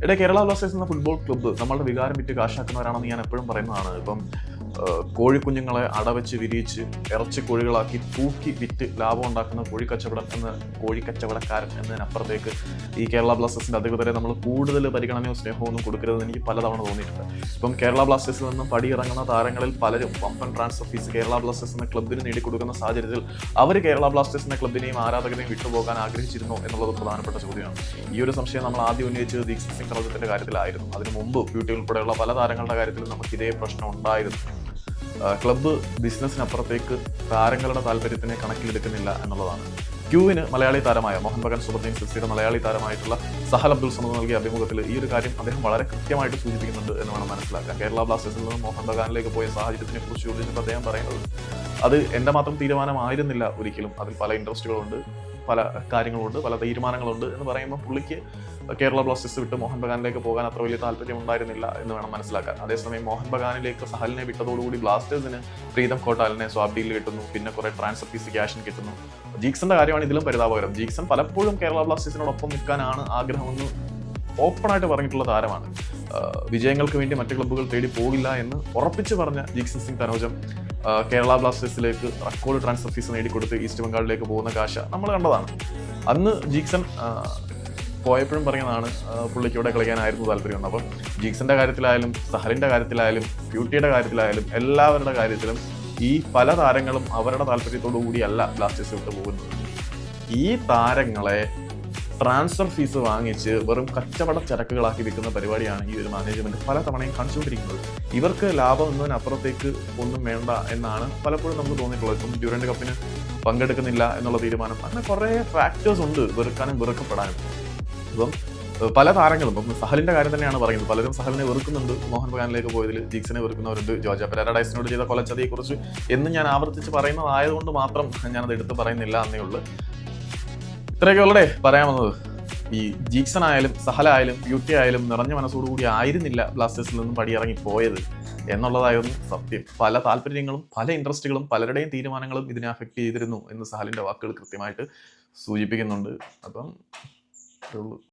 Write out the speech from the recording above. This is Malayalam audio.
കേരള ബ്ലാസ്റ്റേഴ്സ് എന്ന ഫുട്ബോൾ ക്ലബ്ബ് നമ്മളുടെ വികാരം വിറ്റ് കാശാക്കുന്നവരാണെന്ന് ഞാൻ എപ്പോഴും പറയുന്നതാണ്. ഇപ്പം കോഴിക്കുഞ്ഞുങ്ങളെ അടവച്ച് വിരിയിച്ച് ഇറച്ചി കോഴികളാക്കി തൂക്കി വിറ്റ് ലാഭം ഉണ്ടാക്കുന്ന കോഴിക്കച്ചവടക്കാരൻ എന്നതിനപ്പുറത്തേക്ക് ഈ കേരള ബ്ലാസ്റ്റേഴ്സിന്റെ അധികൃതരെ നമ്മൾ കൂടുതൽ പരിഗണനയോ സ്നേഹമൊന്നും കൊടുക്കരുതെന്ന് എനിക്ക് പലതവണ തോന്നിയിട്ടുണ്ട്. ഇപ്പം കേരള ബ്ലാസ്റ്റേഴ്സിൽ നിന്നും പടിയിറങ്ങുന്ന താരങ്ങളിൽ പലരും വമ്പൻ ട്രാൻസ്ഫർ ഫീസ് കേരള ബ്ലാസ്റ്റേഴ്സ് എന്ന ക്ലബ്ബിന് നേടിക്കൊടുക്കുന്ന സാഹചര്യത്തിൽ അവർ കേരള ബ്ലാസ്റ്റേഴ്സ് എന്ന ക്ലബ്ബിനെയും ആരാധകരെയും വിട്ടുപോകാൻ ആഗ്രഹിച്ചിരുന്നോ എന്നുള്ളത് പ്രധാനപ്പെട്ട ചോദ്യമാണ്. ഈ ഒരു സംശയം നമ്മൾ ആദ്യം ഉന്നയിച്ചത് ദീക്ഷിത് സിംഗ് റാവത്തിന്റെ കാര്യത്തിലായിരുന്നു. അതിനു മുമ്പ് ബ്യൂട്ടി ഉൾപ്പെടെയുള്ള പല താരങ്ങളുടെ കാര്യത്തിലും നമുക്ക് ഇതേ പ്രശ്നം ഉണ്ടായിരുന്നു. ക്ലബ്ബ് ബിസിനസ്സിനപ്പുറത്തേക്ക് താരങ്ങളുടെ താല്പര്യത്തിനെ കണക്കിലെടുക്കുന്നില്ല എന്നുള്ളതാണ്. ക്യൂവിന് മലയാളി താരമായ മോഹൻ ബഗാൻ സൂപ്പർ ജയൻസ് എഫ്സിയുടെ മലയാളി താരമായിട്ടുള്ള സഹൽ അബ്ദുൾ സമദ് നൽകിയ അഭിമുഖത്തിൽ ഈ ഒരു കാര്യം അദ്ദേഹം വളരെ കൃത്യമായിട്ട് സൂചിപ്പിക്കുന്നുണ്ട് എന്ന് വേണം മനസ്സിലാക്കാൻ. കേരള ബ്ലാസ്റ്റേഴ്സിൽ നിന്ന് മോഹൻ ബഗാനിലേക്ക് പോയ സാഹചര്യത്തിനെ കുറിച്ച് ചോദിച്ചപ്പോൾ അദ്ദേഹം പറയുന്നത് അത് എൻ്റെ മാത്രം തീരുമാനമായിരുന്നില്ല ഒരിക്കലും. അതിൽ പല ഇൻട്രസ്റ്റുകളുണ്ട്, പല കാര്യങ്ങളുണ്ട്, പല തീരുമാനങ്ങളുണ്ട് എന്ന് പറയുമ്പോൾ പുള്ളിക്ക് കേരള ബ്ലാസ്റ്റേഴ്സ് വിട്ട് മോഹൻ ബഗാനിലേക്ക് പോകാൻ അത്ര വലിയ താല്പര്യം ഉണ്ടായിരുന്നില്ല എന്ന് വേണം മനസ്സിലാക്കാൻ. അതേസമയം മോഹൻ ബഗാനിലേക്ക് സഹലിനെ വിട്ടതോടുകൂടി ബ്ലാസ്റ്റേഴ്സിന് പ്രീതം കോട്ടാലിനെ സ്വാപ് ഡീൽ കിട്ടുന്നു, പിന്നെ കുറെ ട്രാൻസ്ഫർ ഫീസ് ക്യാഷിന് കിട്ടുന്നു. ജീക്സന്റെ കാര്യമാണ് ഇതിലും പരിതാപകരം. ജീക്സൺ പലപ്പോഴും കേരള ബ്ലാസ്റ്റേഴ്സിനോടൊപ്പം നിൽക്കാനാണ് ആഗ്രഹമെന്ന് ഓപ്പണായിട്ട് പറഞ്ഞിട്ടുള്ള താരമാണ്. വിജയങ്ങൾക്ക് വേണ്ടി മറ്റു ക്ലബ്ബുകൾ തേടി പോകില്ല എന്ന് ഉറപ്പിച്ചു പറഞ്ഞ ജീക്സൺ സിംഗ് തനോജം കേരള ബ്ലാസ്റ്റേഴ്സിലേക്ക് റെക്കോർഡ് ട്രാൻസ്ഫർ ഫീസ് നേടിക്കൊടുത്ത് ഈസ്റ്റ് ബംഗാളിലേക്ക് പോകുന്ന കാശ് നമ്മൾ കണ്ടതാണ്. അന്ന് ജീക്സൺ പോയപ്പോഴും പറയുന്നതാണ് പുള്ളിക്ക് ഇവിടെ കളിക്കാനായിരുന്നു താല്പര്യം. അപ്പം ജീക്സന്റെ കാര്യത്തിലായാലും സഹലിന്റെ കാര്യത്തിലായാലും ബ്യൂട്ടിയുടെ കാര്യത്തിലായാലും എല്ലാവരുടെ കാര്യത്തിലും ഈ പല താരങ്ങളും അവരുടെ താല്പര്യത്തോടു കൂടിയല്ല ബ്ലാസ്റ്റേഴ്സ് വിട്ട് പോകുന്നത്. ഈ താരങ്ങളെ ട്രാൻസ്ഫർ ഫീസ് വാങ്ങിച്ച് വെറും കച്ചവട ചരക്കുകളാക്കി വിൽക്കുന്ന പരിപാടിയാണ് ഈ ഒരു മാനേജ്മെന്റ് പല തവണയും കാണിച്ചുകൊണ്ടിരിക്കുന്നത്. ഇവർക്ക് ലാഭം എന്നതിനപ്പുറത്തേക്ക് ഒന്നും വേണ്ട എന്നാണ് പലപ്പോഴും നമുക്ക് തോന്നിയിട്ടുള്ളത്. ഇപ്പം ഡ്യൂറന്റ് കപ്പിന് പങ്കെടുക്കുന്നില്ല എന്നുള്ള തീരുമാനം, അങ്ങനെ കുറേ ഫാക്ടേഴ്സ് ഉണ്ട് വെറുക്കാനും വെറുക്കപ്പെടാനും. ഇപ്പം പല താരങ്ങളും ഇപ്പം സഹലിന്റെ കാര്യം തന്നെയാണ് പറയുന്നത്. പലരും സഹലിനെ വെറുക്കുന്നുണ്ട്. മോഹൻ ബഗാനിലേക്ക് പോയതിൽ ജീക്സിനെ വെറുക്കുന്നവരുണ്ട്. ജോർജ പാരഡൈസിനോട് ചെയ്ത കൊലച്ചതിയെക്കുറിച്ച് എന്നും ഞാൻ ആവർത്തിച്ച് പറയുന്നതായതുകൊണ്ട് മാത്രം ഞാനത് എടുത്ത് പറയുന്നില്ല എന്നേ ഉള്ളൂ. ഇത്രയൊക്കെ ഉള്ളടേ പറയാമെന്നത്. ഈ ജീക്സൺ ആയാലും സഹലായാലും ബ്യൂട്ടി ആയാലും നിറഞ്ഞ മനസ്സോടുകൂടി ആയിരുന്നില്ല ബ്ലാസ്റ്റേഴ്സിൽ നിന്നും പടിയിറങ്ങി പോയത് എന്നുള്ളതായിരുന്നു സത്യം. പല താല്പര്യങ്ങളും പല ഇൻട്രസ്റ്റുകളും പലരുടെയും തീരുമാനങ്ങളും ഇതിനെ അഫക്റ്റ് ചെയ്തിരുന്നു എന്ന് സഹലിന്റെ വാക്കുകൾ കൃത്യമായിട്ട് സൂചിപ്പിക്കുന്നുണ്ട്. അപ്പം